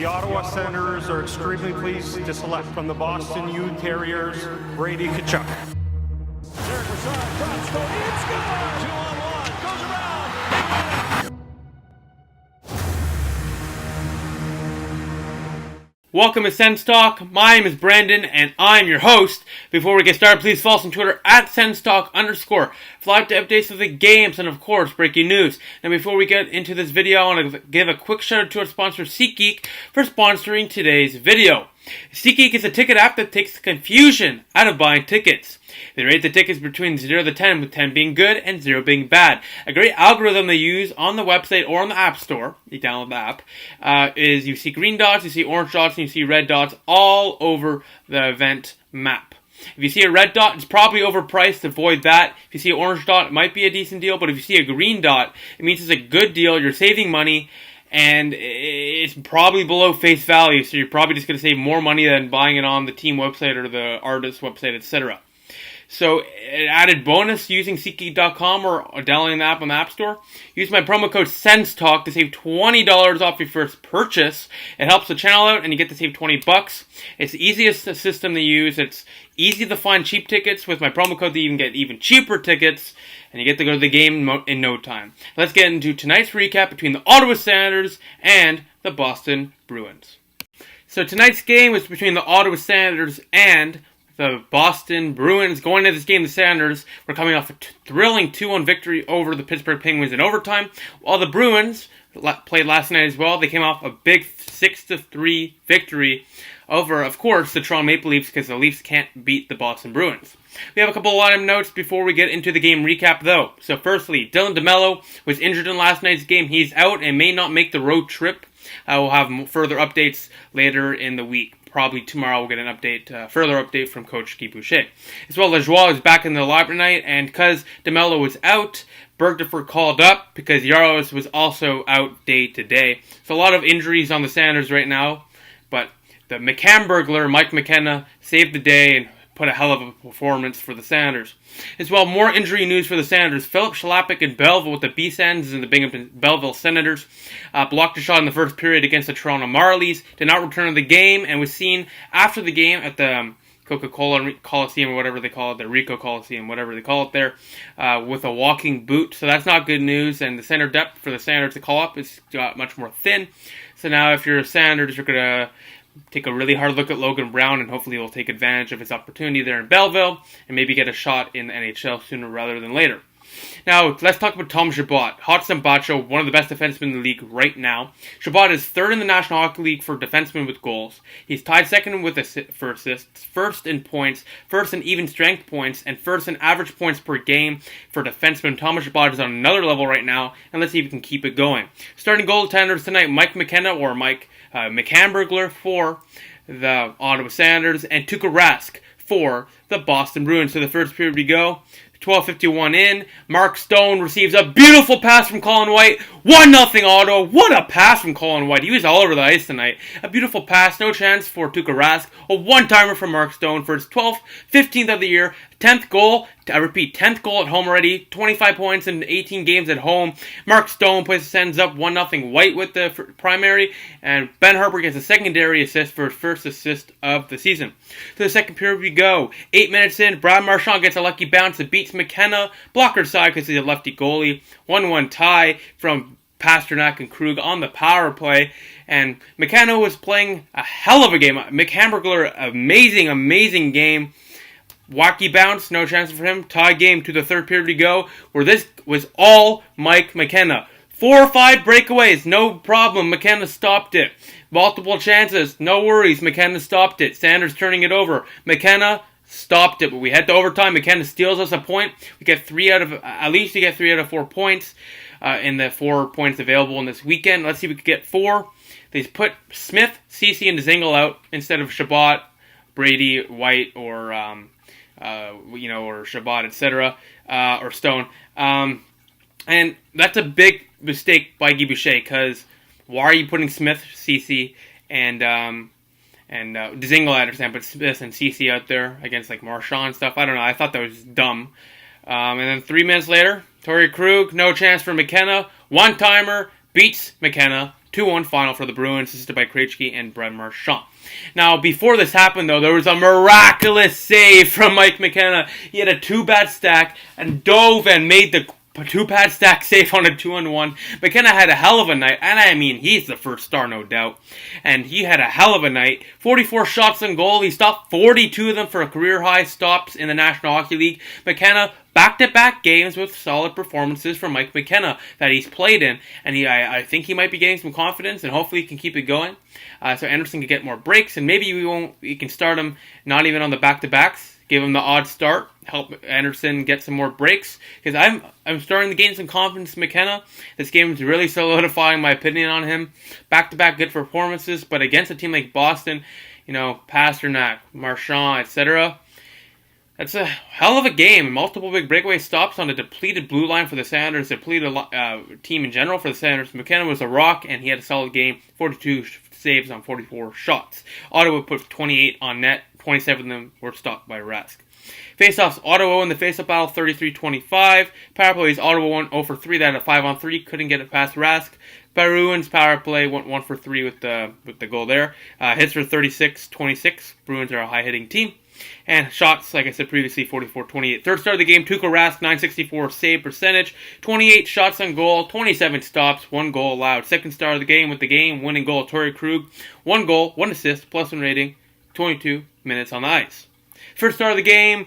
The Ottawa Senators are extremely pleased to select from the Boston U Terriers, Brady Tkachuk. Derek Brassard, cross, go in, score! 2-on-1, goes around. Welcome to SENS Talk. My name is Brandon, and I'm your host. Before we get started, please follow us on Twitter at SENSTalk_ for live updates of the games and, of course, breaking news. Now, before we get into this video, I want to give a quick shout out to our sponsor, SeatGeek, for sponsoring today's video. SeatGeek is a ticket app that takes the confusion out of buying tickets. They rate the tickets between 0 to 10, with 10 being good and 0 being bad. A great algorithm they use on the website or on the App Store, you download the app, is you see green dots, you see orange dots, and you see red dots all over the event map. If you see a red dot, it's probably overpriced. Avoid that. If you see an orange dot, it might be a decent deal. But if you see a green dot, it means it's a good deal. You're saving money, and it's probably below face value. So you're probably just going to save more money than buying it on the team website or the artist website, etc. So, an added bonus using SeatGeek.com or downloading the app on the App Store. Use my promo code SENSTalk to save $20 off your first purchase. It helps the channel out, and you get to save $20. It's the easiest system to use. It's easy to find cheap tickets. With my promo code, you can get even cheaper tickets, and you get to go to the game in no time. Let's get into tonight's recap between the Ottawa Senators and the Boston Bruins. So, tonight's game was between the Ottawa Senators and the Boston Bruins. Going into this game, the Senators were coming off a thrilling 2-1 victory over the Pittsburgh Penguins in overtime, while the Bruins played last night as well. They came off a big 6-3 victory over, of course, the Toronto Maple Leafs, because the Leafs can't beat the Boston Bruins. We have a couple of line notes before we get into the game recap, though. So firstly, Dylan DeMello was injured in last night's game. He's out and may not make the road trip. I will have further updates later in the week. Probably tomorrow we'll get an update, further update from Coach Guy Boucher. As well, Lajoie is back in the lineup tonight, and because DeMello was out, Bergdorfer called up because Yaros was also out day to day. So a lot of injuries on the Senators right now, but the mchamburglar, Mike McKenna, saved the day and put a hell of a performance for the Senators. As well, more injury news for the Senators. Philip Schlappick in Belleville with the SENS and the Binghamton Belleville Senators blocked a shot in the first period against the Toronto Marlies, did not return to the game, and was seen after the game at the Coca-Cola Coliseum, or whatever they call it, the Rico Coliseum, whatever they call it there, with a walking boot. So that's not good news, and the center depth for the Senators to call up is got much more thin. So now if you're a Senators, you're going to take a really hard look at Logan Brown, and hopefully he'll take advantage of his opportunity there in Belleville and maybe get a shot in the NHL sooner rather than later. Now, let's talk about Tom Chabot. Hudson Bacho, one of the best defensemen in the league right now. Chabot is third in the National Hockey League for defensemen with goals. He's tied second for assists, first in points, first in even strength points, and first in average points per game for defensemen. Thomas Chabot is on another level right now, and let's see if we can keep it going. Starting goaltenders tonight, Mike McKenna, or Mike mchamburglar for the Ottawa Senators, and Tuukka Rask for the Boston Bruins. So the first period we go. 12:51 in, Mark Stone receives a beautiful pass from Colin White. 1-0 Ottawa. What a pass from Colin White. He was all over the ice tonight. A beautiful pass, no chance for Tuukka Rask. A one-timer from Mark Stone for his 15th of the year. 10th goal, I repeat, 10th goal at home already. 25 points in 18 games at home. Mark Stone plays the Sens up 1-0 White with the primary. And Ben Harper gets a secondary assist for his first assist of the season. To the second period we go. 8 minutes in, Brad Marchand gets a lucky bounce that beats McKenna. Blocker side because he's a lefty goalie. 1-1 tie from Pasternak and Krug on the power play. And McKenna was playing a hell of a game. mchamburglar, amazing game. Wacky bounce, no chance for him. Tie game to the third period we go, where this was all Mike McKenna. 4 or 5 breakaways, no problem. McKenna stopped it. Multiple chances, no worries. McKenna stopped it. Sanders turning it over. McKenna stopped it, but we head to overtime. McKenna steals us a point. We get 3 out of 4 points in the 4 points available in this weekend. Let's see if we can get 4. They put Smith, Ceci, and Dzingel out instead of Chabot, Brady, White, or or Chabot, etc., or Stone. And that's a big mistake by Guy Boucher, because why are you putting Smith, Ceci, and Dzingel, I understand, but Smith and Ceci out there against like Marchand and stuff? I don't know. I thought that was dumb. And then 3 minutes later, Torrey Krug, no chance for McKenna. One-timer, beats McKenna 2-1 final for the Bruins, assisted by Krejci and Brad Marchand. Now, before this happened, though, there was a miraculous save from Mike McKenna. He had a 2-pad stack and dove and made the 2-pad stack save on a 2-on-1. McKenna had a hell of a night, and I mean, he's the first star, no doubt. And he had a hell of a night. 44 shots on goal. He stopped 42 of them for a career-high stops in the National Hockey League. McKenna, back-to-back games with solid performances from Mike McKenna that he's played in. And I think he might be getting some confidence, and hopefully he can keep it going. So Anderson can get more breaks, and maybe we can start him not even on the back-to-backs. Give him the odd start, help Anderson get some more breaks. Because I'm starting to gain some confidence in McKenna. This game is really solidifying my opinion on him. Back-to-back good performances, but against a team like Boston, Pasternak, Marchand, etc., that's a hell of a game. Multiple big breakaway stops on a depleted blue line for the Senators, depleted team in general for the Senators. McKenna was a rock, and he had a solid game, 42 saves on 44 shots. Ottawa put 28 on net. 27 of them were stopped by Rask. Faceoffs, Ottawa in the faceoff battle, 33-25. Power plays, Ottawa won 0 for 3. They had a 5-on-3. Couldn't get it past Rask. Bruins power play went 1 for 3 with the goal there. Hits were 36-26. Bruins are a high-hitting team. And shots, like I said previously, 44-28. Third star of the game, Tuukka Rask, 964 save percentage. 28 shots on goal, 27 stops, 1 goal allowed. Second star of the game with the game-winning goal, Torrey Krug. 1 goal, 1 assist, +1 rating, 22 minutes on the ice. First star of the game,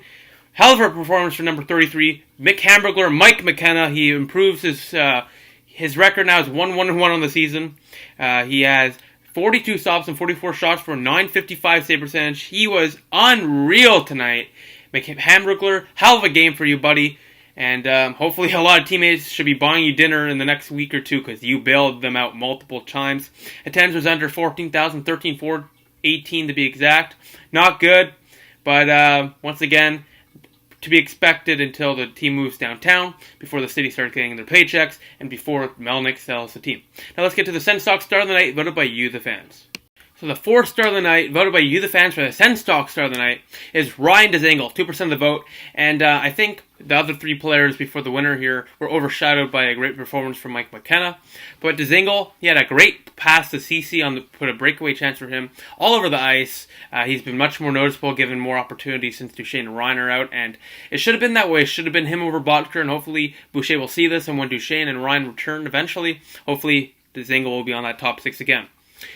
hell of a performance for number 33, mchamburglar, Mike McKenna. He improves his record now is 1-1-1 on the season. He has 42 stops and 44 shots for a .955 save percentage. He was unreal tonight. mchamburglar, hell of a game for you, buddy. And hopefully a lot of teammates should be buying you dinner in the next week or two because you bailed them out multiple times. Attendance was under 14,000, 13,418 to be exact. Not good, but once again, to be expected until the team moves downtown, before the city starts getting their paychecks, and before Melnyk sells the team. Now let's get to the SENS Star of the Night, voted by you, the fans. So the fourth star of the night, voted by you, the fans, for the SENS Star of the Night, is Ryan Dzingel, 2% of the vote. And I think the other 3 players before the winner here were overshadowed by a great performance from Mike McKenna. But Dzingel, he had a great pass to CC put a breakaway chance for him all over the ice. He's been much more noticeable, given more opportunities since Duchesne and Ryan are out. And it should have been that way. It should have been him over Botker, and hopefully Boucher will see this. And when Duchesne and Ryan return eventually, hopefully Dzingel will be on that top 6 again.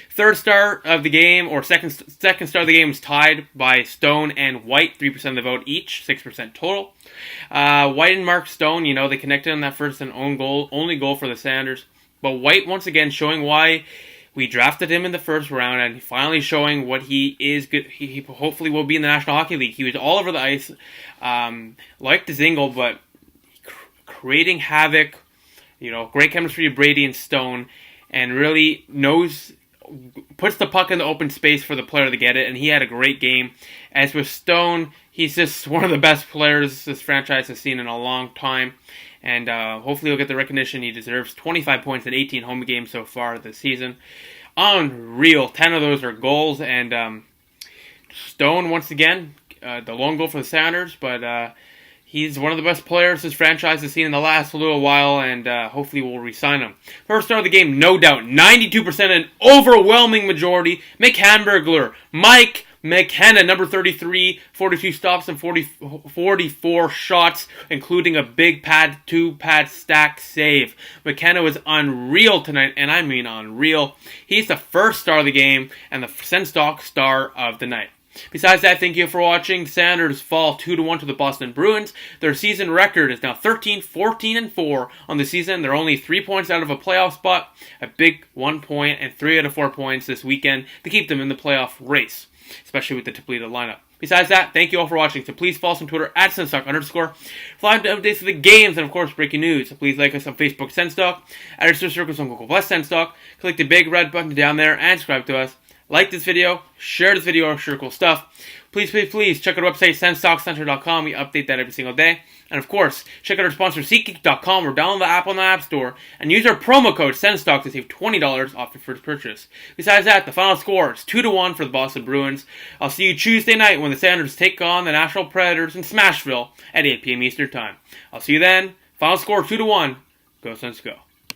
Third star of the game, or second star of the game, was tied by Stone and White, 3% of the vote each, 6% total. White and Mark Stone, they connected on that first and only goal for the Senators. But White, once again, showing why we drafted him in the first round, and finally showing what he is good. He hopefully will be in the National Hockey League. He was all over the ice, like Dzingel, but creating havoc. Great chemistry with Brady and Stone, and really puts the puck in the open space for the player to get it, and he had a great game. As with Stone, he's just one of the best players this franchise has seen in a long time, and hopefully he'll get the recognition he deserves. 25 points in 18 home games so far this season. Unreal. 10 of those are goals, and Stone, once again, the lone goal for the Sounders, but he's one of the best players this franchise has seen in the last little while, and hopefully we'll re-sign him. First star of the game, no doubt, 92%, an overwhelming majority, mchamburglar, Mike McKenna, number 33, 42 stops and 44 shots, including a big 2-pad stack save. McKenna was unreal tonight, and I mean unreal. He's the first star of the game and the SENS star of the night. Besides that, thank you for watching. The Senators fall 2-1 to the Boston Bruins. Their season record is now 13-14-4 on the season. They're only 3 points out of a playoff spot. A big 1 point and 3 out of 4 points this weekend to keep them in the playoff race, especially with the depleted lineup. Besides that, thank you all for watching. So please follow us on Twitter at SENSTalk_. For live updates of the games and, of course, breaking news. So please like us on Facebook, SENSTalk. Add us to circles on Google Plus SENSTalk. Click the big red button down there and subscribe to us. Like this video, share this video, or sure cool stuff. Please check out our website, SENSTalkCenter.com. We update that every single day. And of course, check out our sponsor, SeatGeek.com, or download the app on the App Store and use our promo code SENSTalk to save $20 off your first purchase. Besides that, the final score is 2-1 for the Boston Bruins. I'll see you Tuesday night when the Senators take on the Nashville Predators in Smashville at 8 p.m. Eastern Time. I'll see you then. Final score 2-1. Go Sens, go.